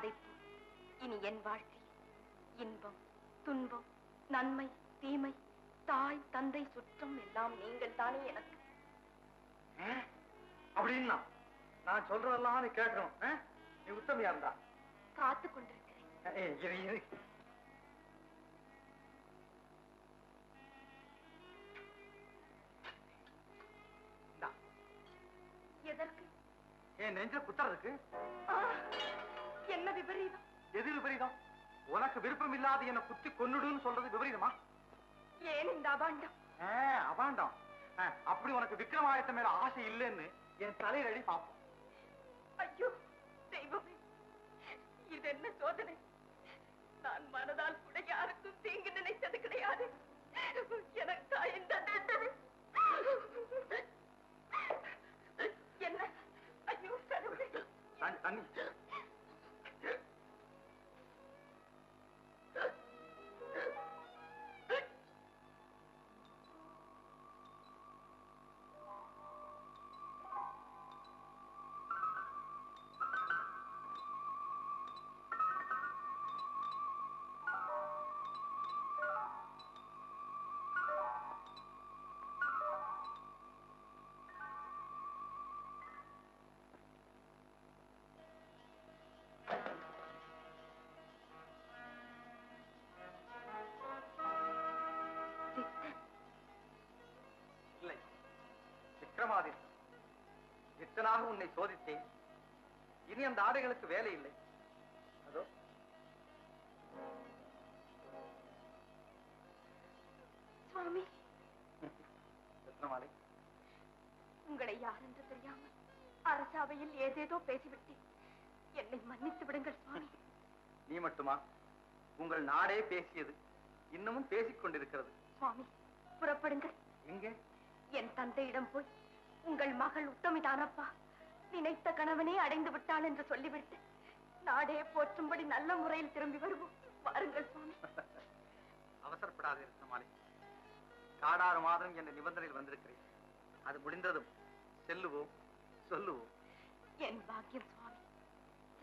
அதைப்போல் இனி என் வாழ்க்கை இன்பம் துன்பம் நன்மை தீமை தாய் தந்தை சுற்றம் எல்லாம் நீங்கள் தானே எனக்கு. அப்படின்னா நான் சொல்றதெல்லாம் நீ கேட்கணும். நீ உத்தமையா இருந்தா காத்து கொண்டிருக்கிறேன். எதற்கு? என் நெஞ்ச குத்தம் இருக்கு. என்ன விபரீதம்? எது விபரீதம்? உனக்கு விருப்பம் இல்லாத என்ன குத்தி கொன்னுடுன்னு சொல்றது விபரீதமா? ஏன் இந்த அபாண்டம்? அபாண்டம்? அப்படி உனக்கு விக்ரமாதித்த மேல ஆசை இல்லைன்னு என் தலையில அடி பார்ப்போம். ஐயோ தெய்வமே, இது என்ன சோதனை? நான் மனதால் கூட யாருக்கும் தீங்கு நினைத்தது கிடையாது. எனக்கு இந்த தண்டனை என்ன? ஐயோ கடவுளே! தண்ணி இத்தனாக உன்னை சோதித்தேன். இனி அந்த ஆடைகளுக்கு வேலை இல்லை. அதோ சுவாமி, ரத்னமாலை, உங்களை யார் என்று தெரியாமல் அரசாவையில் ஏதேதோ பேசிவிட்டேன். என்னை மன்னித்து விடுங்கள் சுவாமி. நீ மட்டுமா? உங்கள் நாடே பேசியது, இன்னமும் பேசிக் கொண்டிருக்கிறது. சுவாமி புறப்படுங்கள். எங்கே? என் தந்தையிடம் போய் உங்கள் மகள் உத்தமிதானப்பா, நினைத்த கணவனே அடைந்து விட்டாள் என்று சொல்லிவிட்டு நாடே போற்றும்படி நல்ல முறையில் திரும்பி வருவோம். வாருங்கள் சுவாமி. அவசரப்படாதே ரத்னமாலை. காடாறு மாதம் என்ற நிபந்தனையில் வந்திருக்கிறேன். அது முடிந்ததும் செல்லுவோம், சொல்லுவோம். என் பாக்கியம் சுவாமி.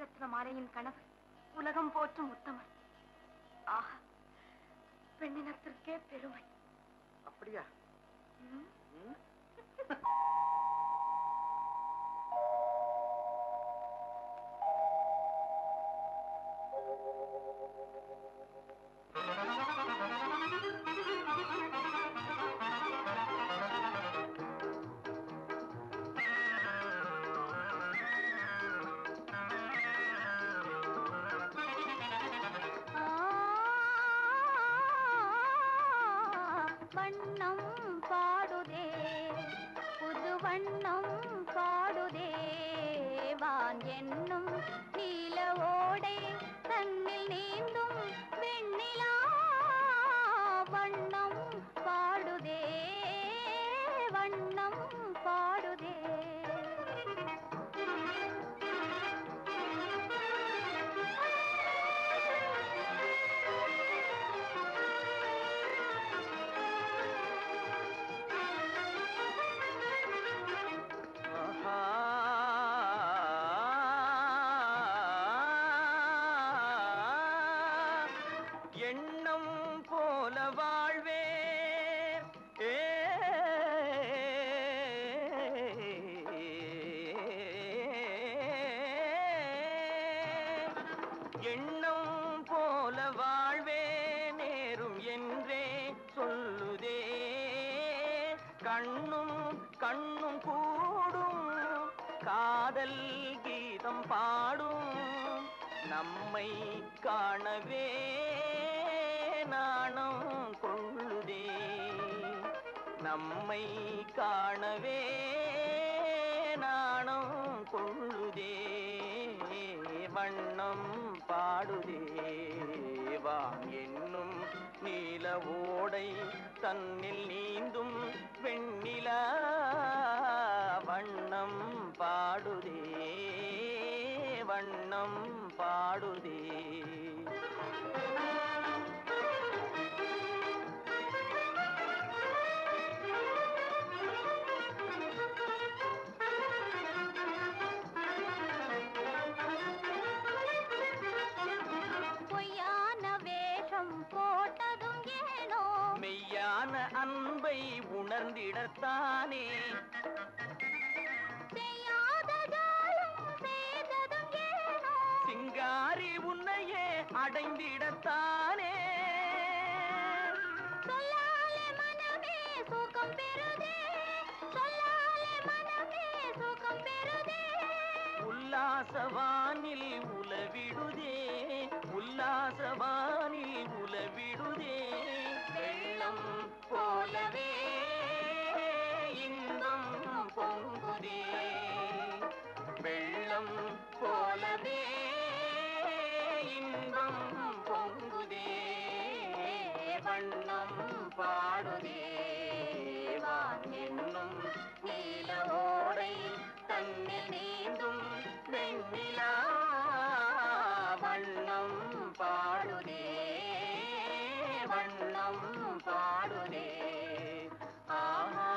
ரத்னமாலையின் கணவர் உலகம் போற்றும் உத்தமர். ஆஹா, பெண்ணினத்திற்கே பெருமை. அப்படியா? பாடும் நம்மை காணவே நாணம் கொள்ளுதே, நம்மை காணவே நாணம் கொள்ளுதே, வண்ணம் பாடுதே வான் என்னும் நீல ஓடை தன்னில் நீந்தும் வெண்ணிலா, வண்ணம் பாடுதே வண்ணம் பாடுதே. மலர்ந்திடத்தானே சிங்காரி உன்னையே அடைந்திடத்தானே உல்லாசவானில் உலவிடுதே உல்லாசவானில் உலவிடுதே வெள்ளம் போலவே இன்பம் பொங்குதே வெள்ளம் போலவே இன்பம் பொங்குதே வண்ணம் பாடுதே வான் என்னும் நீல ஓடை தன்னில் நீந்தும் வெண்ணிலா வண்ணம் பாடுதே வண்ணம் பாடுதே ஆஹா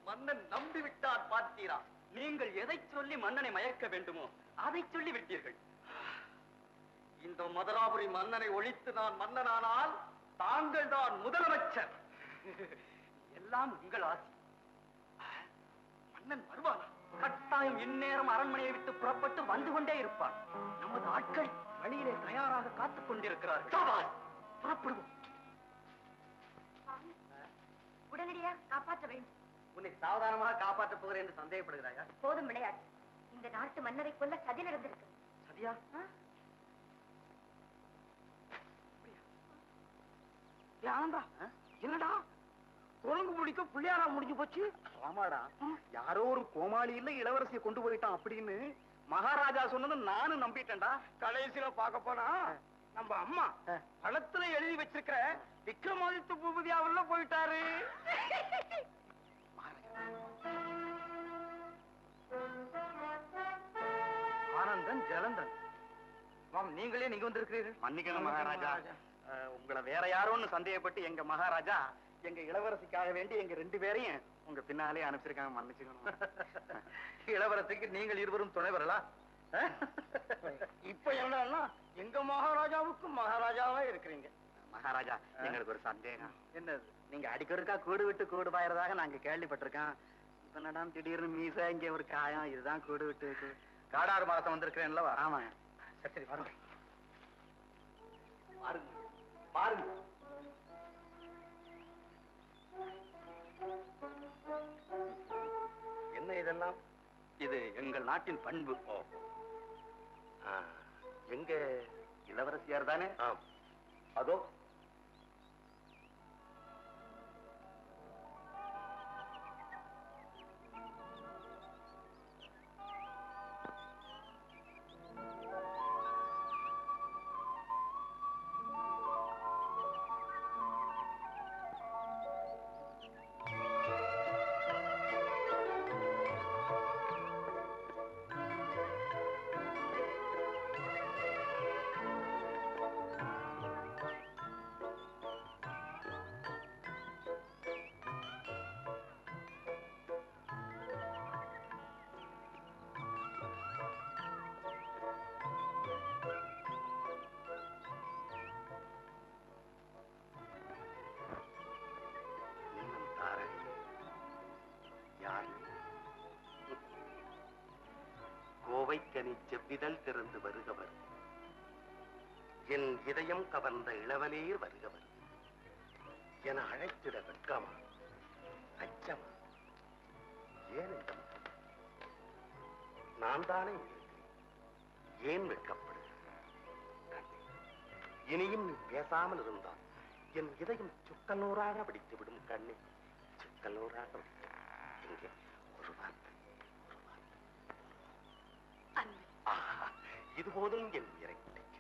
மன்னன் நம்பிவிட்டார் பார்த்தீரா? நீங்கள் எதை சொல்லி மன்னனை மயக்க வேண்டுமோ அதை சொல்லி விட்டீர்கள். இந்த மதுராபுரி மன்னனை ஒழித்து நான் மன்னனானால் தாங்கள் தான் முதலமைச்சர். எல்லாம் உங்கள் ஆசி. மன்னன் வருவானா? கட்டாயம் இந்நேரம் அரண்மனையை விட்டு புறப்பட்டு வந்து கொண்டே இருப்பான். நமது ஆட்கள் வழியிலே தயாராக காத்துக் கொண்டிருக்கிறார்கள். புறப்படுவோம். உடனடியாக காப்பாற்ற வேண்டும். உன்னை சாவதானமாக காப்பாற்றப் போகிறேன் என்று சந்தேகப்படுகிறாயா? போதும் விளையாடு. இந்த நாட்டு மன்னரை கொல்ல சதி நடந்திருக்கு. சதியா? ஆனந்தா என்னடா குரங்கு முடிக்க பிள்ளையாரா முடிஞ்சு போச்சு? ஆமாடா, யாரோ ஒரு கோமாளி இல்ல இளவரசியை கொண்டு போயிட்டான் அப்படின்னு மகாராஜா சொன்னது நானும் நம்பிட்டேன்டா. கடைசியில பார்க்க போனா நம்ம அம்மா பழத்துல எழுதி வச்சிருக்கிற விக்ரமாதித்ய பூபதியாவுல போயிட்டாரு. ஆனந்தன் ஜலந்தன், நீங்களே நீங்க வந்திருக்கிறீர்கள். மன்னிக்கணும் மகாராஜா, உங்களை வேற யாரோன்னு சந்தேகப்பட்டு எங்க மகாராஜா எங்க இளவரசிக்காக வேண்டி எங்க 2 பேரையும் உங்க பின்னாலே அனுப்பிச்சிருக்காங்க. மன்னிச்சுக்கணும். இளவரசிக்கு நீங்கள் இருவரும் துணைவர்களா? இப்ப என்னன்னா எங்க மகாராஜாவுக்கு மகாராஜாவா இருக்கிறீங்க. மகாராஜா, எங்களுக்கு ஒரு சந்தேகம். என்னது? நீங்க அடிக்கொருக்கா கூடு விட்டு கூடு பாயறதாக நாங்க கேள்விப்பட்டிருக்கோம். இப்ப நடாம் திடீர்னு மீசா இங்க ஒரு காயம், இதுதான் கூடு விட்டு காடாறு மாசம் வந்திருக்கிறேன்ல. ஆமாங்க. சரி பாருங்க பாருங்க பாருங்க. என்ன இதெல்லாம்? இது எங்கள் நாட்டின் பண்பு. எங்க இளவரசியார் தானே? அதோ கோவைக்கனி செவ்விதழ் திறந்து வருகவர், என் இதயம் கவர்ந்த இளவலேர் வருகவர் என அழைத்திட வெட்கமா, அச்சமா? ஏன் இந்த நான் தானே ஏன் வெட்கப்படுகிறேன்? இனியும் நீ பேசாமல் இருந்தால் என் இதயம் சுக்கலூராக வெடித்துவிடும். கண்ணே, சுக்கலூராக வெடித்து இங்கே ஒரு வார்த்தை. இது போதும் என் உயிரை கிடைக்க.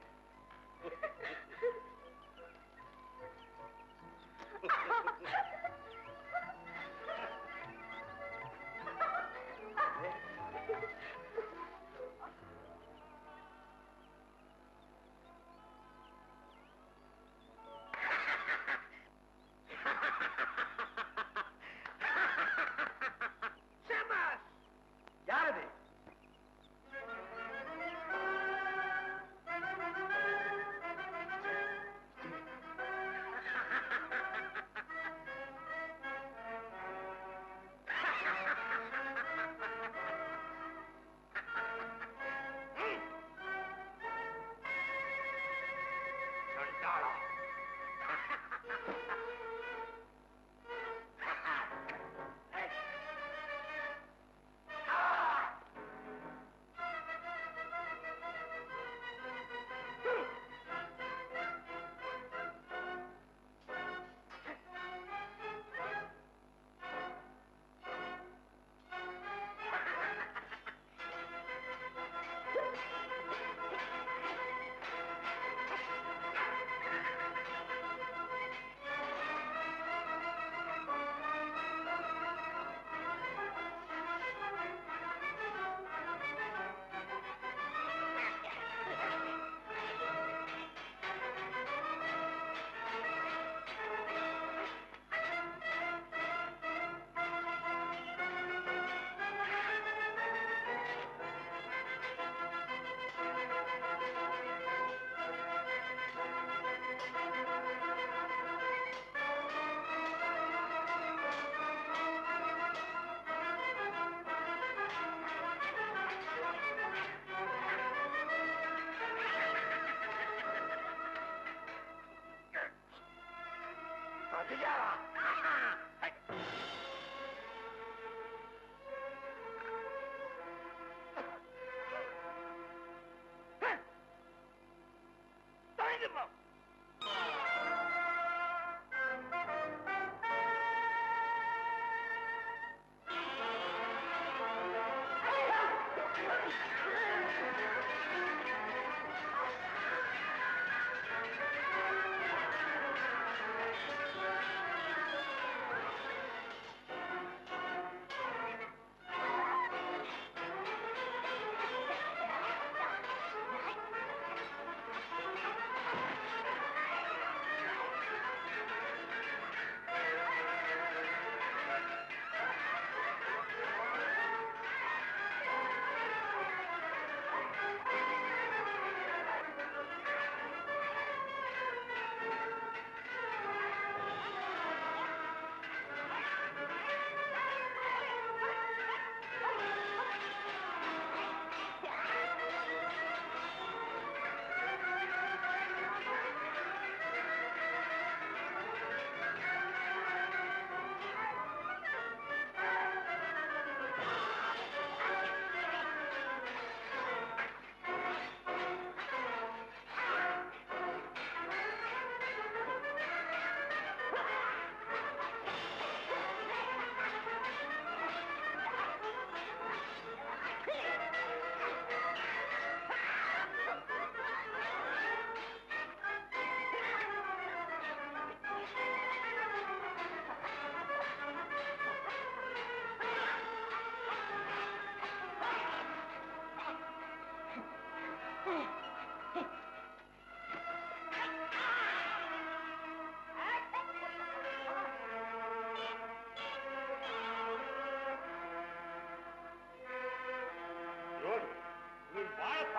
செய்யாதா?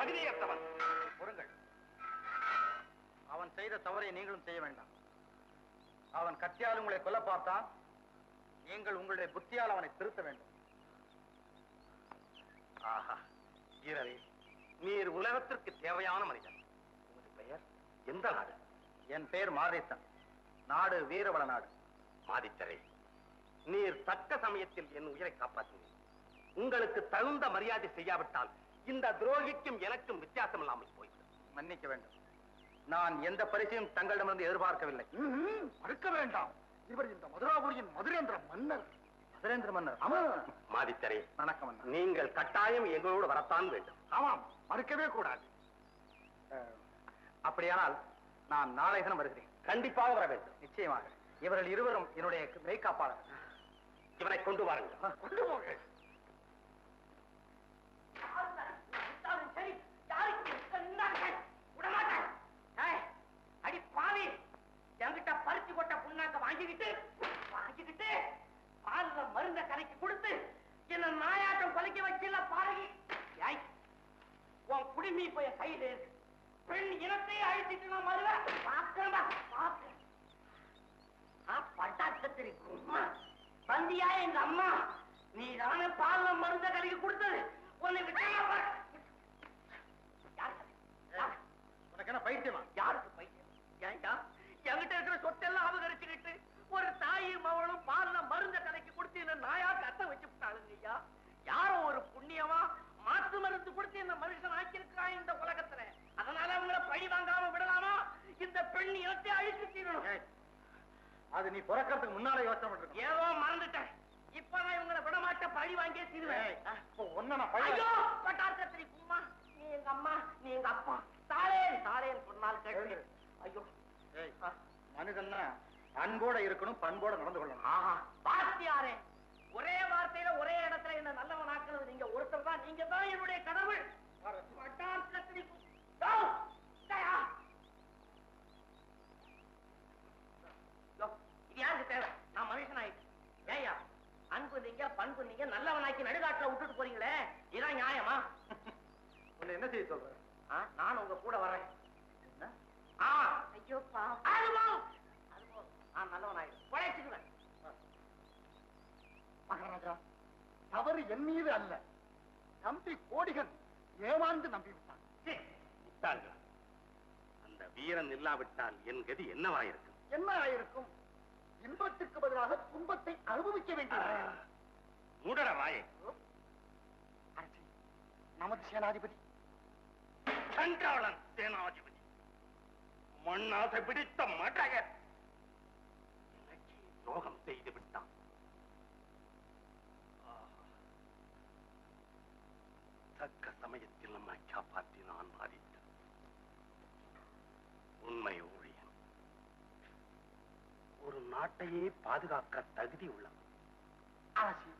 தகுதியற்றவன். பொறுங்கள். அவன் செய்த தவறை நீங்களும் செய்ய வேண்டாம். அவன் கத்தியால் உங்களை கொல்ல பார்த்தான். நீங்கள் உங்களுடைய புத்தியால் அவனை திருத்த வேண்டும். ஆஹா, வீரரே, நீர் உலகத்திற்கு தேவையான மனிதன். உமது பெயர்? எந்த நாடு? என் பெயர் மாதேசன். நாடு வீரவள நாடு. மாதித்தரே, நீர் தக்க சமயத்தில் என் உயிரை காப்பாற்றினீர். உங்களுக்கு தகுந்த மரியாதை செய்யாவிட்டால் இந்த துரோகிக்கும் எனக்கும் வித்தியாசம் இல்லாமல் போய்விடும். மன்னிக்க வேண்டும். நான் எந்த பரிசையும் தங்களிடமிருந்து எதிர்பார்க்கவில்லை. மறுக்க வேண்டாம். இவர் இந்த மதுராபுரியின் மதுரேந்திர மன்னர். மதுரேந்திர மன்னர்? ஆமா. மாதித்தரே, வணக்கம். நீங்கள் கட்டாயம் எங்களோடு வரத்தான் வேண்டும். ஆமாம், மறுக்கவே கூடாது. அப்படியானால் நான் நாளை தினம் வருகிறேன். கண்டிப்பாக வர வேண்டும். நிச்சயமாக. இவர்கள் இருவரும் என்னுடைய மெய்காப்பாளர். இவனை கொண்டு வாருங்கள். கொண்டு போங்க. என்கிட்ட பருத்தி கொட்ட புண்ணாக்க வாங்கிக்கிட்டு பால்ல மருந்த கரைக்கு கொடுத்து என்ன நாயாட்டம் கொலைக்க வச்சில பாருங்க. உன் குடிமி இப்ப என் கையில இருக்கு. பெண் இனத்தையே அழிச்சிட்டு நான் மருவ பாக்கிறேன். பட்டாக்கத்திரி பந்தியா எங்க அம்மா, நீ தானே பால்ல மருந்த கரைக்கு கொடுத்தது. உன்னை விட்டு உனக்கு என்ன பைத்தியமா? யாருக்கு பைத்தியம்? ஏன்டா என்கிட்ட இருக்கிற சொத்தெல்லாம் அபகரிச்சுக்கிட்டு ஒரு தாயும் மவளும் பால்ல மருந்த கலைக்கு கொடுத்து என்ன நாயா கத்த வச்சு விட்டாளுங்க ஐயா. யாரோ ஒரு புண்ணியமா மாற்று மருந்து கொடுத்து இந்த மனுஷன் ஆக்கியிருக்கான் இந்த உலகத்துல. அதனால அவங்கள பழி வாங்காம விடலாமா? இந்த பெண் இனத்தை அழிச்சு தீரணும். அது நீ பிறக்கிறதுக்கு முன்னாலே யோசனை பண்ற. ஏதோ மறந்துட்டேன். இப்ப நான் இவங்களை விட மாட்டேன். பழி வாங்கியே தீருவேன். ஐயோ பட்டாக்கத்திரி கும்மா, நீ எங்க அம்மா, நீ எங்க அப்பா. தாளேன் சொன்னால் கேட்கிறேன். ஐயோ, மனிதன்னா அன்போட இருக்கணும், பண்போட நடந்து கொள்ளணும். ஆஹா, பாத்தியாரே, ஒரே வார்த்தையில ஒரே இடத்துல என்ன நல்லவன் ஆக்குறது நீங்க ஒருத்தர் தான். நீங்க தான் என்னுடைய கடவுள். இது யாருக்கு தேவை? நான் மனுஷன் ஆயிட்டு. ஏயா அன்பு நீங்க, பண்பு நீங்க, நல்லவனாக்கி நடுகாட்டுல விட்டுட்டு போறீங்களே, இதான் நியாயமா? உன்னை என்ன செய்ய சொல்ற? நான் உங்க கூட வரேன். ஐயோ பா, நான் நல்லவனாயிடும் உழைச்சுக்குவேன். மகாராஜா, தவறு என் மீது அல்ல. நம்பி கோடிகள் ஏமாந்து நம்பி விட்டான். அந்த வீரன் இல்லாவிட்டால் என் கதி என்னவாயிருக்கும்? என்ன ஆயிருக்கும்? அனுபவிக்க வேண்டிய மூடட வாயை. அரசே, நமது சேனாதிபதி சண்டாளன் சேனாதிபதி மண்ணாசை பிடித்த மடையர் எனக்கு துரோகம் செய்து விட்டான். தக்க சமயத்தில் நம்மை காப்பாற்றினான் ஆதித்தன். உண்மை ஊழியன் ஒரு நாட்டையே பாதுகாக்க தகுதி உள்ளவன். அரசே,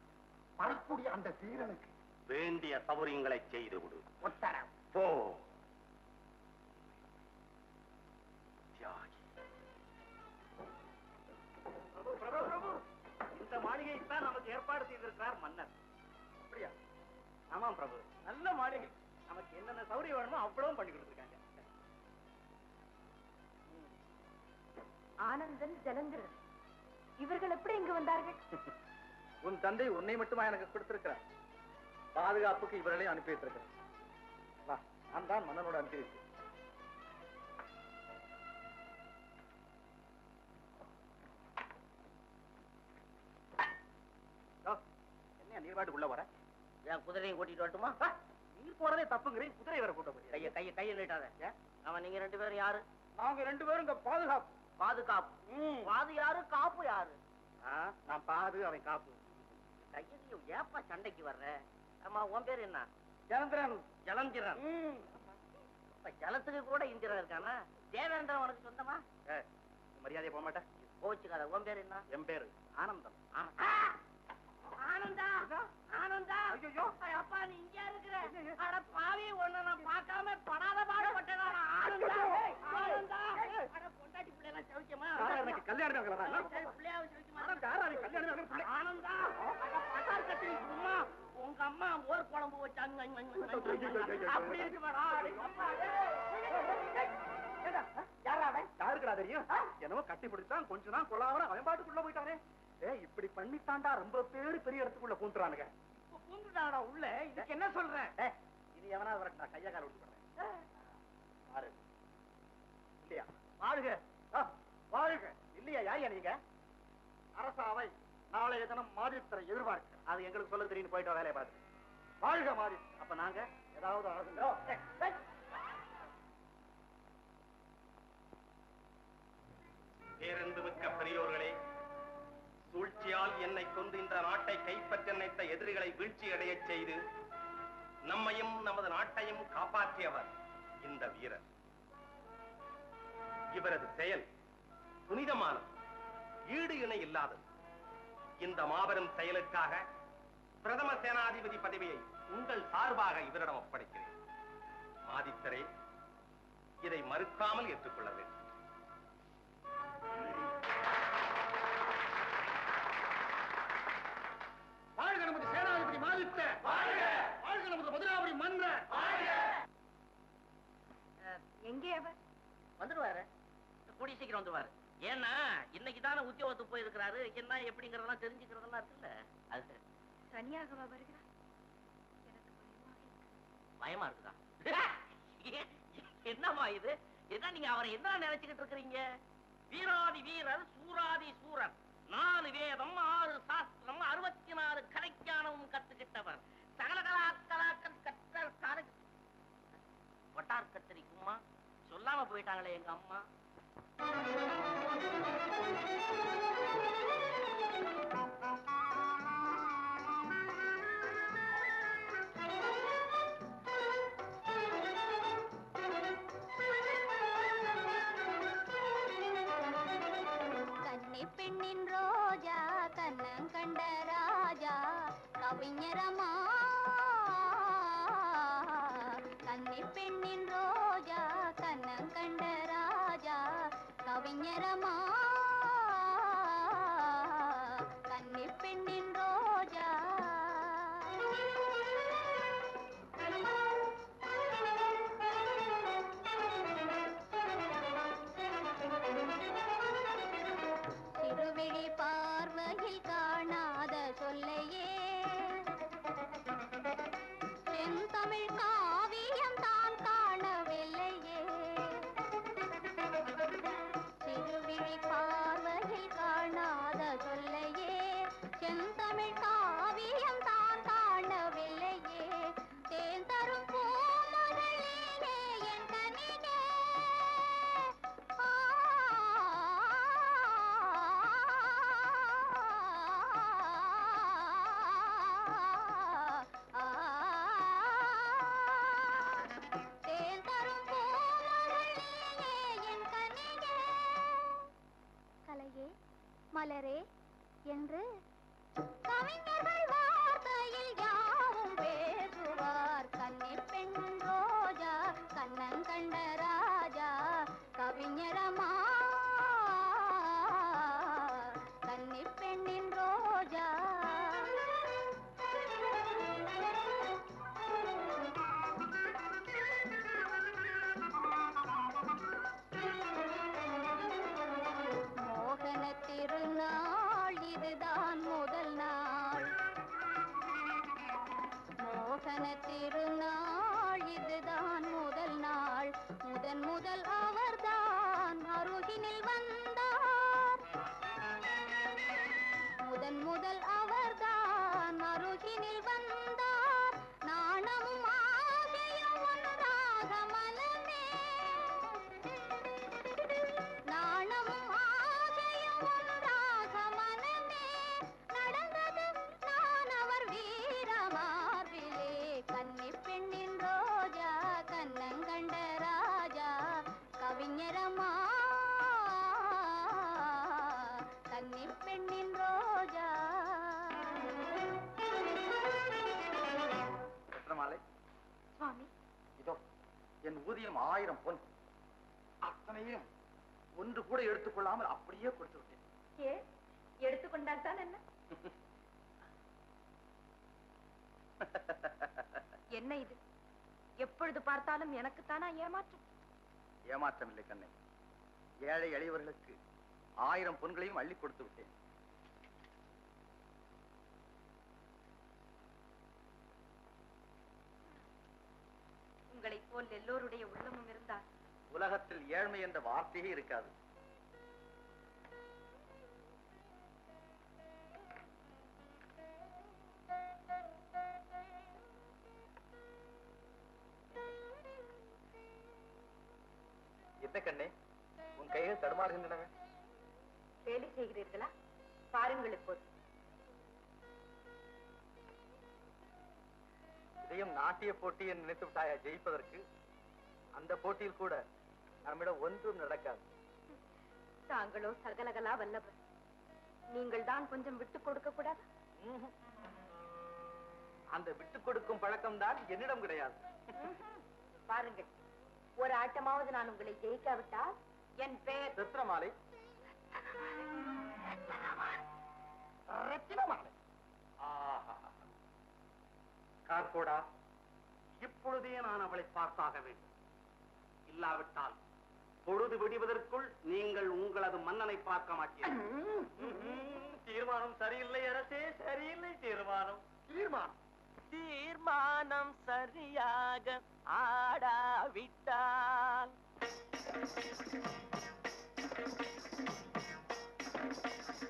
வரக்கூடிய அந்த வீரனுக்கு வேண்டிய சௌரியங்களை செய்து விடு. உத்தரவு. போ. தியாகி. இந்த மாளிகைத்தான் நமக்கு ஏற்பாடு செய்திருக்கிறார் மன்னர். அப்படியா? ஆமாம் பிரபு, நல்ல மாளிகை. நமக்கு என்னென்ன சௌரியம் வேணுமோ அவ்வளவும் பண்ணி கொடுத்துருக்காங்க. ஆனந்தன், ஜலந்திரன் இவர்கள் எப்படி இங்கு வந்தார்கள்? உன் தந்தை உன்னை மட்டுமா எனக்கு கொடுத்திருக்கிறார்? பாதுகாப்புக்கு இவர்களை அனுப்பி வைத்திருக்கிறார். வா, நான் தான் மன்னனோட அனுப்பி வைத்தேன். என்ன நீர்வாட்டுக்குள்ள வர? என் குதிரையும் கூட்டிட்டு வரட்டுமா? நீர் போறதே தப்புங்கிறேன், குதிரை வர கூட்ட போறீங்க. கையை நீட்டாத. அவன் நீங்க 2 பேரும் யாரு? நாங்க 2 பேரும் இங்க பாதுகாப்பு. பாதுகாப்பு. பாது யாரு, காப்பு யாரு? நான் பாது, அவன் காப்பு. கையையும் ஏப்பா சண்டைக்கு வர்ற? ஆமா, உன் பேர் என்ன? ஜலந்திரன். ஜலந்திரன். இப்ப ஜலத்துக்கு கூட இந்திரன் இருக்கானா? தேவேந்திரன் உனக்கு சொந்தமா? மரியாதையை போக மாட்டேன். கோச்சுக்காத. உன் பேர் என்ன? என் பேரு ஆனந்தம். ஆனந்தா, ஆனந்தா. ஐயோ, அப்பா நீ இங்க இருக்கிற? அட பாவி, உன்னை நான் பார்க்காம படாத பாடுபட்டேனா? ஆனந்தா, ஆனந்தா. அட பொண்டாட்டி பிள்ளைலாம் சௌக்கியமா? எனக்கு கல்யாணம் பிள்ளையாவ சௌக்கியமா? ஆனந்தா, அட பட்டார் கத்திரி சும்மா உங்க அம்மா மோர் குழம்பு வச்சாங்க அப்படி இருக்கு மேடம். யாருக்குடா தெரியும்? என்னவோ கட்டி பிடிச்சான், கொஞ்சம் தான் கொள்ளாம அவன் பாட்டுக்குள்ள போயிட்டானே. இப்படி பண்ணித்தாண்டா ரொம்ப பேரு பெரிய இடத்துக்குள்ள பூந்துறானுங்க. பூந்துட்டாடா உள்ள. இதுக்கு என்ன சொல்றேன்? இது எவனா வரட்டா, கையா கால விட்டு போறேன். பாரு இல்லையா? வாழ்க வாழ்க. இல்லையா? யாரையா நீங்க? அரசாவை நாளைய தினம் மாதித்தரை எதிர்பார்க்க. அது எங்களுக்கு சொல்ல தெரியும். போயிட்டோம், வேலையை பார்த்து. வாழ்க மாதிரி. அப்ப நாங்க ஏதாவது ஆகுங்க. பேரன்பு மிக்க பெரியோர்களே, சூழ்ச்சியால் என்னை கொண்டு இந்த நாட்டை கைப்பற்ற நினைத்த எதிரிகளை வீழ்ச்சி அடையச் செய்து நம்மையும் நமது நாட்டையும் காப்பாற்றியவர் இந்த வீரர். இவரது செயல் புனிதமானது, ஈடு இணை இல்லாதது. இந்த மாபெரும் செயலுக்காக பிரதம சேனாதிபதி பதவியை உங்கள் சார்பாக இவரிடம் ஒப்படைக்கிறேன். ஆதித்தரே, இதை மறுக்காமல் ஏற்றுக்கொள்ள வேண்டும். வாழ்க நமது சேனாதிபதி மாதித்த. வாழ்க நமது மதுராபுரி மன்ற. எங்கே அவர்? வந்துடுவாரு, கூடிய சீக்கிரம் வந்துடுவாரு. ஏன்னா இன்னைக்கு தானே உத்தியோகத்துக்கு போயிருக்கிறாரு. என்ன எப்படிங்கறதெல்லாம் தெரிஞ்சுக்கிறதெல்லாம் இருக்குல்ல. அது தனியாகவா வருகிறார்? எனக்கு பயமா இருக்கு. பயமா இருக்குதா? என்னம்மா இது? என்ன நீங்க அவரை என்ன நினைச்சுக்கிட்டு இருக்கிறீங்க? வீராதி வீரர், சூராதி சூரர், 4 வேதம், 6 சாஸ்திரம், 64 கலைஞானமும் கத்துக்கிட்டவர். சகலகலாக்கலாக்கள் கற்ற வட்டார் கத்திரிக்குமா சொல்லாம போயிட்டாங்களே எங்க அம்மா. கன்னி பெண்ணின் ரோஜா கண்ணங்கண்ட ராஜா கவிஞரமா. கன்னி பெண்ணின் ரோஜா கண்ணங்கண்ட ராஜா கவிஞரமா. கன்னி பெண்ணின் ரோஜா. திருவிழி பார்வையில் காணாத சொல்லையே செந்தமிழ் காவியம் தான் காணவில்லையே. திருவிழி பார்வையில் காணாத சொல்லையே மலரே என்று கவிஞர்கள் வார்த்தையில் யாவும் பேசுவார். கன்னி பெண் ரோஜா கண்ணங்கண்ட ராஜா கவிஞரமா கன்னி பெண்ணின் ரோஜா. மோகன திருநாள் இதுதான் முதல் நாள். மோகன திருநாள் இதுதான் முதல் நாள். முதன் முதல் அவர்தான் அருகினில் வந்தார். முதன் முதல் அவர்தான் அருகினில் வந்தார். நாணமும் ஆசையும் ஒன்றாக மலமே. நாணமும் ஆசையும் ஒன்றாக மனமே. நடந்தது நான் அவர் வீரமார்பிலே. கன்னி பெண்ணின் ரோஜா கண்ணங்கண்ட ராஜா கவிஞரமா கன்னி பெண்ணின் ரோஜா. ரத்னமாலை, சுவாமி, இதோ என் ஊதியம் 1000 பொன். அத்தனையும் ஒன்று கூட எடுத்துக்கொள்ளாமல் அப்படியே கொடுத்து விட்டேன். ஏ எடுத்துக்கொண்டால் தான் என்ன? என்ன இது? எப்பொழுது பார்த்தாலும் எனக்குத்தானா ஏமாற்றம்? ஏமாற்றம் இல்லை கண்ணே. ஏழை எளியவர்களுக்கு 1000 பொன்களையும் அள்ளி கொடுத்து விட்டேன். உங்களைப் போல் எல்லோருடைய உள்ளமும் இருந்தால் உலகத்தில் ஏழ்மை என்ற வார்த்தையே இருக்காது. என்ன கண்ணே, உன் கைகள் தடுமாறுகின்றனவே. வேலை செய்கிறீர்களா? பாருங்கள் இப்போது. இதையும் நாட்டிய போட்டி என்று நினைத்து விட்டாயா ஜெயிப்பதற்கு? அந்த போட்டியில் கூட நம்மிடம் ஒன்றும் நடக்காது. தாங்களோ சகலகலா வல்லவர். நீங்கள் தான் கொஞ்சம் விட்டுக் கொடுக்க கூடாது? அந்த விட்டுக் கொடுக்கும் பழக்கம் தான் என்னிடம் கிடையாது. பாருங்கள், ஒரு ஆட்டமாவது நான் உங்களை ஜெயிக்காவிட்டால் என் பெயர் ரத்னமாலை. ரத்தினமாலை. ஆஹா, கார்கோடா, இப்பொழுதே நான் அவளை பார்த்தாக வேண்டும். இல்லாவிட்டால் பொழுது விடுவதற்குள் நீங்கள் உங்களது மன்னனை பார்க்க மாட்டீர்கள். தீர்மானம் சரியில்லை அரசே, சரியில்லை தீர்மானம். தீர்மானம் சரியாக ஆடாவிட்டால்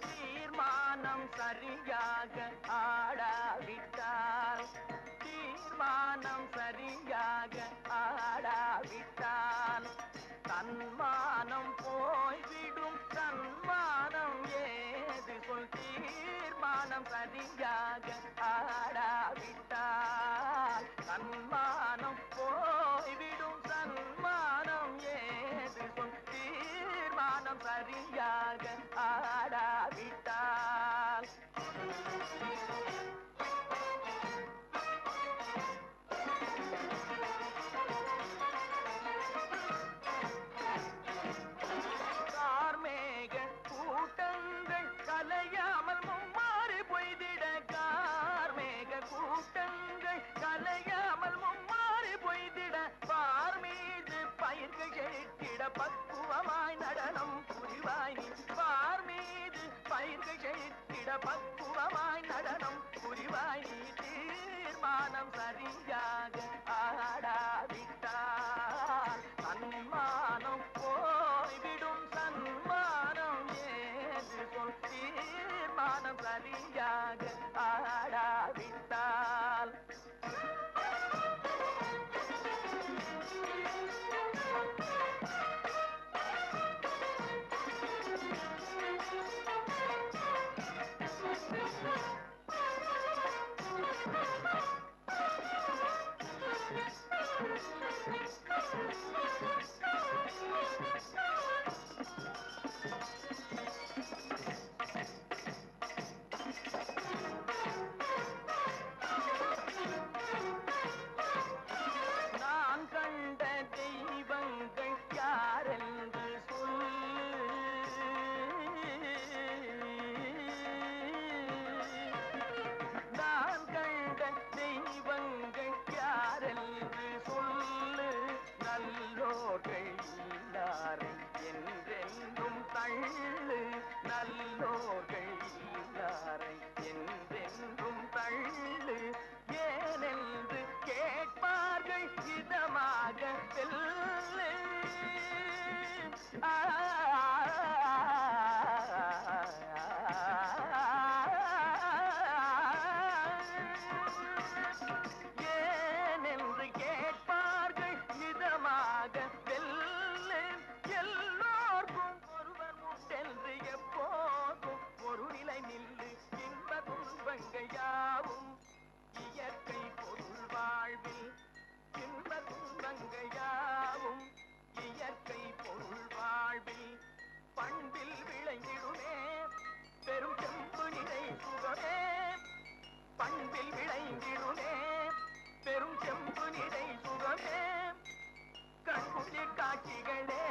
தீர்மானம் சரியாக ஆடாவிட்டால் தீர்மானம் சரியாக ஆடாவிட்டால் தன்மானம் போய்விடும். தன்மானம் ஏது சொல்? தீர்மானம் சரியாக ஆடாவிட்டால் தன்மானம் போய்விடும். தன்மானம் ஏது சொல்? தீர்மானம் சரியாக ஆடாவிட்டால் கார்மேக கூட்டங்கள் கலையாமல் மும்மாறி பொய்திட. கார்மேக கூட்டங்கள் கலையாமல் மும்மாறி பொய்திட. பார் மீது பயிர்கள் செழித்திட பக்குவமாய் நடனம் புரிவாய் நீ. பார் மீது பயிர்கள் செழித்திட பக்குவமாய் நடனம் புரிவாய் நீ. தீர்மானம் சரியாக ஆடாவிட்டால் தன்மானம் போய்விடும். தன்மானம் ஏது சொல்? தீர்மானம் சரியாக ஆடாவிட்டால் பெரியோர்கள் இல்லாரை என்றென்றும் தள்ளு ஏனென்று கேட்பார்கள் இதமாக செல்லு ஏனென்று கேட்பார்கள் இதமாக செல்லு எல்லோர்க்கும் ஒருவர் உண்டென்று எப்போதும் ஒரு நிலை நில்லு இன்ப துன்பங்கள் யாவும் இயற்கை பொருள் வாழ்வில் இன்ப துன்பங்கள் யாவும் இயற்கை பொருள் வாழ்வில் பண்பில் விளைந்திடுமே பெரும் செம்பு நிலை சுகமே பண்பில் விளைந்திடுமே பெரும் செம்பு நிலை சுகமே கண்குளிர் காட்சிகளே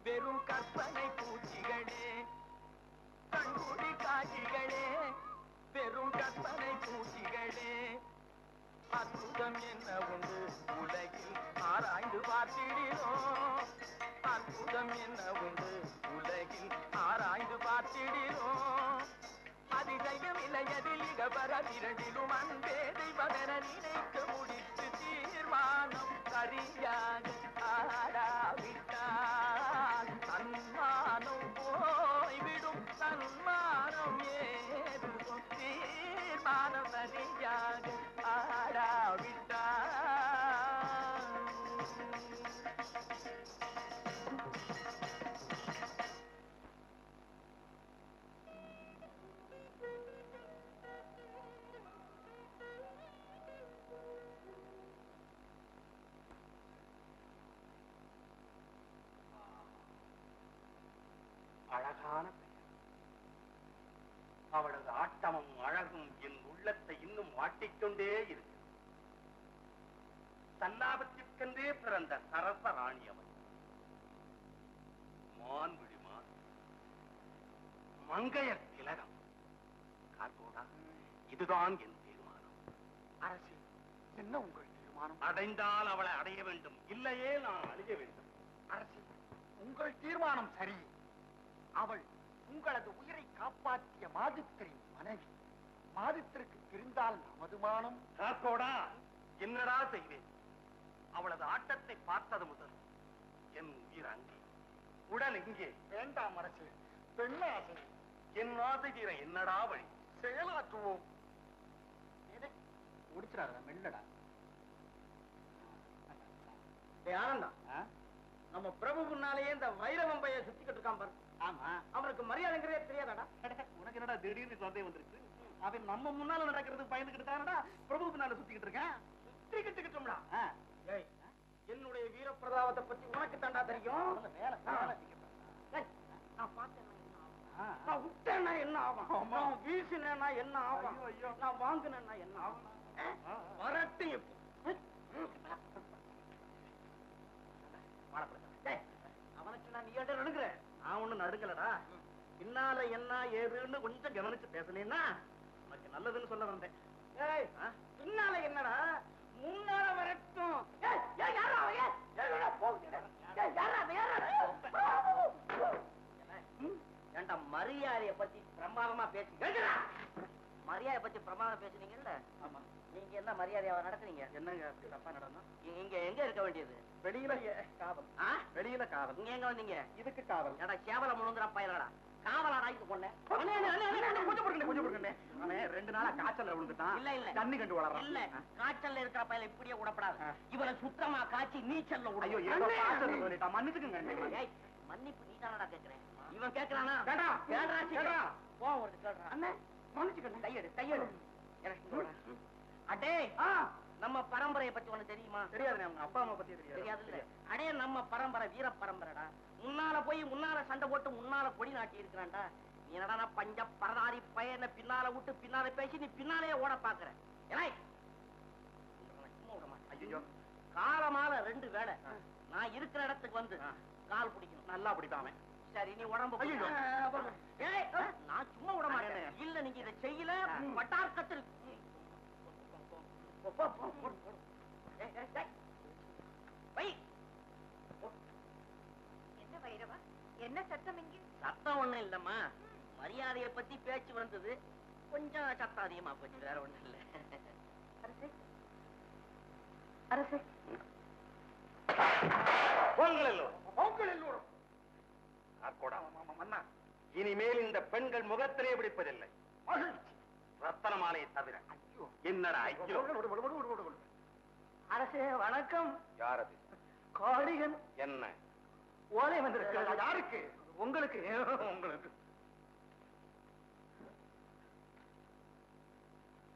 வெறும் கற்பனை பூச்சிகளே கண்குளிர் காட்சிகளே வெறும் கற்பனை பூச்சிகளே அற்புதம் என்ன உண்டு உலகில் ஆராய்ந்து பார்த்திடினோம் அற்புதம் என்ன உண்டு உலகில் ஆராய்ந்து பார்த்திடினோம் அதிசயம் இளையதில் இகபர இரண்டிலும் அன்பே தெய்வமென நினைக்க முடித்து தீர்மானம் சரியாக ஆடாவிட்டால் தன்மானம் போய்விடும் தன்மானம் ஏதும் தீர்மானம் சரியாக ஆடாவிட்டால் அழகான பெயர். அவளது ஆட்டமும் அழகும் என் உள்ளத்தை இன்னும் ஆட்டிக்கொண்டே இருக்கு. சல்லாபத்திற்கென்றே பிறந்த சரச ராணி அவள். மான்விழிமான் மங்கையர் திலகம். கார்கோடா, இதுதான் என் தீர்மானம். அரசே, என்ன உங்கள் தீர்மானம்? அடைந்தால் அவளை அடைய வேண்டும், இல்லையே நான் அழிய வேண்டும். அரசே, உங்கள் தீர்மானம் சரி. அவள் உங்களது உயிரை காப்பாற்றிய மாதித்திரின் மனைவி. மாதித்திற்கு தெரிந்தால் நமது மானம். கார்கோடா, என்னடா செய்வேன்? அவளது ஆட்டத்தை பார்த்தது முதல் என் உயிர் அங்கே, உடல் இங்கே. வேண்டாம் அரசே, பெண்ணாசை. என் ஆசைகிற என்னடா வழி? செயலாற்றுவோம். முடிச்சிடாத, மெல்லடா. ஆனந்தா, நம்ம பிரபு முன்னாலேயே இந்த வைரவம்பைய சுத்திக்கிட்டு இருக்கான் பாரு. ஆமா, அவனுக்கு மரியாதைங்கிறதே தெரியாதாடா? உனக்கு என்னடா திடீர்னு சந்தேகம் வந்துருக்கு? அவன் நம்ம முன்னால நடக்கிறது பயந்துகிட்டு தானடா பிரபு பின்னால சுத்திக்கிட்டு இருக்கேன். சுத்திக்கிட்டுக்கிட்டோம்டா. ஏய், என்னுடைய வீர பிரதாபத்தை பத்தி உனக்கு தாண்டா தெரியும். ஏய், நான் பார்த்தேன்னா என்ன ஆகும்? நான் விட்டேன்னா என்ன ஆகும்? நான் வீசினேன்னா என்ன ஆகும்? நான் வாங்கினேன்னா என்ன ஆகும்? வரட்டு இப்போ. அவனுக்கு நான் நீ ஏன்டா நடுங்குற? நான் ஒண்ணும் நடுங்கலடா. பின்னால என்ன ஏதுன்னு கொஞ்சம் கவனிச்சு பேசலன்னா உனக்கு நல்லதுன்னு சொல்ல வந்தேன். ஏய், பின்னால என்னடா? முன்னால வரட்டும். ஏண்டா மரியாதைய பத்தி பிரமாதமா பேசி மரியாதை பத்தி பிரமாதம் பேசுனீங்கல்ல? ஆமா. நீங்க என்ன மரியாதையா நடக்குறீங்க? என்னங்க அப்படி தப்பா நடந்தா? இங்க எங்க இருக்க வேண்டியது? வெளியில காவல். வெளியில காவல். இங்க எங்க வந்தீங்க? இதுக்கு காவல். ஏடா கேவலம் முழுங்குற பயலடா. காவலாடா இது பொண்ணு. கொஞ்சம் பொறுக்கணே. அவன் 2 நாளா காய்ச்சல்ல விழுந்துட்டான். இல்ல இல்ல தண்ணி கண்டு வளர்றான். இல்ல, காய்ச்சல்ல இருக்கிற பயல இப்படியே விடப்படாது. இவனை சுத்தமா காய்ச்சி நீச்சல்ல ஐயோ, விடு. ஏதோ காய்ச்சல் சொல்லிட்டான், மன்னிச்சுக்குங்க. ஏய், மன்னிப்பு நீ தானடா கேக்குறேன். இவன் கேக்குறானா? வேண்டாம். கேடுறா, கேடுறா. போ ஒரு கேடுறா. அண்ணே, மன்னிச்சுக்கணும். கையெடு. அடே, நம்ம பரம்பரையை பத்தி உனக்கு தெரியுமா? தெரியாது. அவங்க அப்பா அம்மா பத்தி தெரியாது. அடே, நம்ம பரம்பரை வீர பரம்பரைடா. முன்னால போய் முன்னால சண்டை போட்டு முன்னால கொடி நாட்டி இருக்கிறான்டா. நீ என்னடா பஞ்ச பரதாரி பையனை பின்னால விட்டு பின்னால பேசி நீ பின்னாலேயே ஓட பாக்குற. ஐயோ, காலமால 2 வேளை நான் இருக்கிற இடத்துக்கு வந்து கால் பிடிக்கணும். நல்லா பிடிப்பாமே. சரி, நீ உடம்பு ஐயோ. ஏய், நான் சும்மா விட மாட்டேன். இல்ல, நீங்க இதை செய்யல பட்டாக்கத்தில் என்ன வைரவா, என்ன சத்தம் இங்கே? சத்தம் ஒண்ணும் இல்லம்மா, மரியாதையை பத்தி பேச்சு வந்தது, கொஞ்சம் சத்தம் அதிகமா போச்சு, வேற ஒண்ணும் இல்ல. அரசே, அரசே, போங்கள் எல்லோரும். ஆர்கோடா, மன்னா, இனிமேல் இந்த பெண்கள் முகத்திலே பிடிப்பதில்லை. ரத்தன மாலையை தவிர. என்னடா ஐயோ! அரசே வணக்கம். யார் அது? காளிகன். என்ன ஓலை வந்திருக்க? யாருக்கு? உங்களுக்கு. உங்களுக்கு.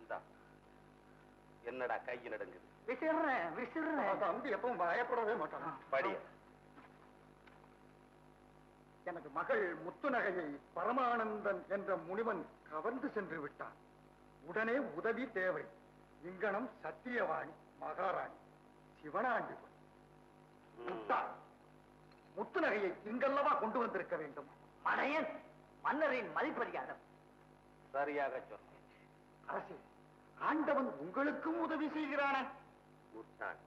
இந்தா. என்னடா கை நடுங்குது? விசிறேன். தம்பி எப்பவும் பயப்படவே மாட்டான். படி. எனது மகள் முத்துநகையை பரமானந்தன் என்ற முனிவன் கவர்ந்து சென்று விட்டான். உடனே உதவி தேவை. இங்கனம் சத்தியவாணி மகாராணி சிவனாண்டிபுரம். முத்துநகையை இங்கல்லவா கொண்டு வந்திருக்க வேண்டும். மடையன் மன்னரின் மதிப்பதிகாரம். சரியாக சொன்னேன். அரசே, ஆண்டவன் உங்களுக்கும் உதவி செய்கிறான. முட்டாள்.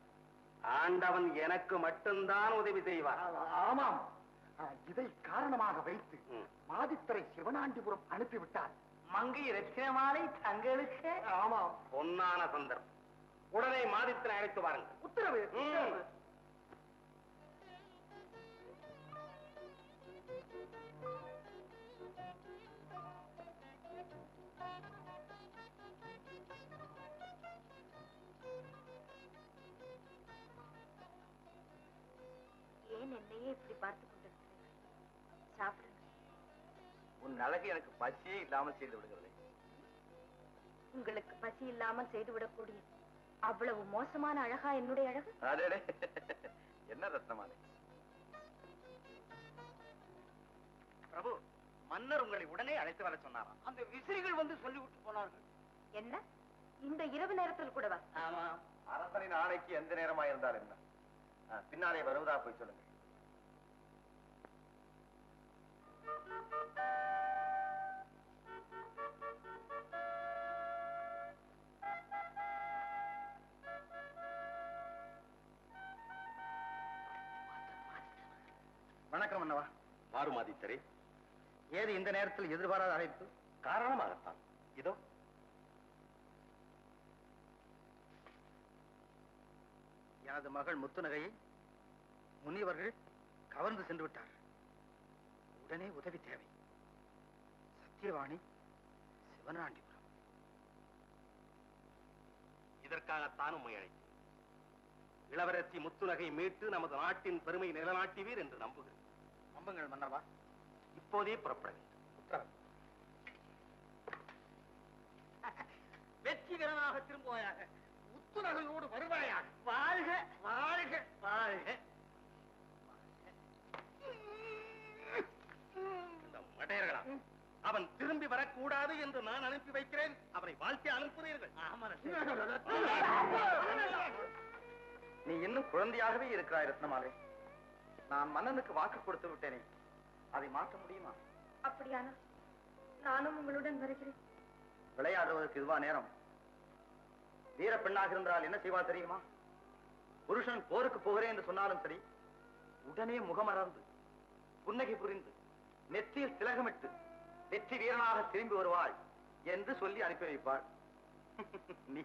ஆண்டவன் எனக்கு மட்டும்தான் உதவி செய்வார். ஆமாம், இதை காரணமாக வைத்து ம். மாதித்தரை சிவனாண்டிபுரம் அனுப்பிவிட்டார். மங்கை ரத்தினமாலை தங்களுக்கு. ஆமாம், பொன்னான சந்தர்ப்பம். உடனே மாதித்தனை அழைத்து வாருங்கள். உத்தரவு. ம். ஏன் என்னையே இப்படி பார்த்து கொண்டிருக்கிறீர்கள்? சாப்பிடுங்க. உன் அழகு எனக்கு பசியே இல்லாமல் செய்து விடுகிறது. உங்களுக்கு பசி இல்லாமல் செய்துவிடக்கூடிய அவ்வளவு மோசமான அழகா என்னுடைய அழகு? அடடே, என்ன ரத்னமாலை! பிரபு, மன்னர் உங்களை உடனே அழைத்து வர சொன்னாராம். அந்த விசிறிகள் வந்து சொல்லிவிட்டு போனார்கள். என்ன, இந்த இரவு நேரத்தில் கூடவா? ஆமா. அரசனின் ஆணைக்கு எந்த நேரமா இருந்தால் என்ன? பின்னாலே வருவதா போய் சொல்லுங்க. வணக்கம் அண்ணவா. மாறுமாதித்தரே, ஏது இந்த நேரத்தில் எதிர்பாராத அழைப்பு? காரணமாகத்தான் இதோ. எனது மகள் முத்துநகையை முனிவர்கள் கவர்ந்து சென்று விட்டார். உடனே உதவி தேவை. சத்தியவாணி சிவனாண்டிபுரம். இதற்காகத்தான் உம்மை அழைத்தேன். இளவரசி முத்துநகை மீட்டு நமது நாட்டின் பெருமை நிலநாட்டுவீர் என்று நம்புகிறேன். நம்புங்கள் மன்னவா. இப்போதே புறப்பட வேண்டும். உத்தரவு. வெற்றிகரமாக திரும்புவாயாக. முத்துநகையோடு வருவாயாக. வாழ்க வாழ்க வாழ்க. இந்த மடையர்களா, அவன் திரும்பி வரக்கூடாது என்று நான் அனுப்பி வைக்கிறேன். அவரை வாழ்த்தி அனுப்புகிறீர்கள். நீ இன்னும் குழந்தையாகவே இருக்கிறாய் ரத்னமாலை. நான் மன்னனுக்கு வாக்கு கொடுத்து விட்டேனே, அதை மாற்ற முடியுமா? அப்படியானால் நானும் உங்களுடன் வருகிறேன். விளையாடுவதற்கு இதுவா நேரம்? வீர பெண்ணாக இருந்தால் என்ன செய்வா தெரியுமா? புருஷன் போருக்கு போகிறேன் என்று சொன்னாலும் சரி, உடனே முகமறந்து புன்னகை புரிந்து நெற்றியில் திலகமிட்டு வெற்றி வீரனாக திரும்பி வருவாள் என்று சொல்லி அனுப்பி வைப்பாள். நீ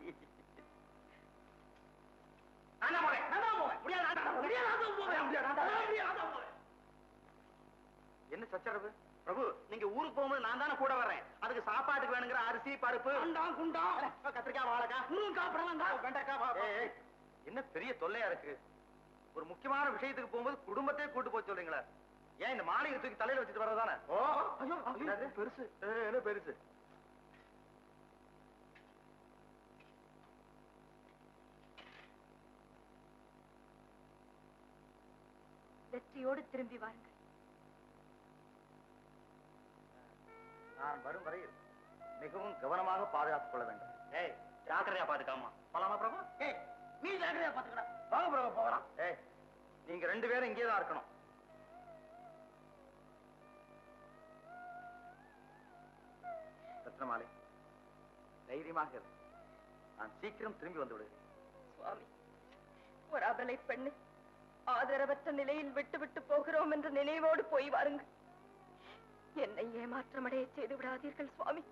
என்ன சச்சரவு? பிரபு, நீங்க ஊருக்கு போகும்போது நான் தானே கூட வர்றேன். அதுக்கு சாப்பாட்டுக்கு வேணுங்கிற அரிசி, பருப்பு, கத்திரிக்காய், வாழைக்காய், என்ன பெரிய தொல்லையா இருக்கு? ஒரு முக்கியமான விஷயத்துக்கு போகும்போது குடும்பத்தையே கூட்டு போய் சொல்றீங்களா? ஏன் இந்த மாளிகை தூக்கி தலையில வச்சுட்டு வர்றதானே? பெருசு என்ன பெருசு? வெற்றியோடு திரும்பி வாருங்கள். நான் வரும் வரையில் மிகவும் கவனமாக பாதுகாத்துக் கொள்ள வேண்டும். ஏய், ஜாக்கிரதையா பாத்துக்காமா. போலாமா பிரபு? ஏய், நீ ஜாக்கிரதையா பாத்துக்கடா. வாங்க பிரபு, போகலாம். ஏய், நீங்க ரெண்டு பேரும் இங்கே தான் இருக்கணும். ரத்னமாலை, தைரியமாக இரு. நான் சீக்கிரம் திரும்பி வந்து விடுகிறேன். சுவாமி, ஒரு அபலை பெண்ணை ஆதரவற்ற நிலையில் விட்டு விட்டு போகிறோம் என்ற நினைவோடு போய் வாருங்கள். என்னை ஏமாற்றமடைய செய்து விடாதீர்கள் சுவாமி.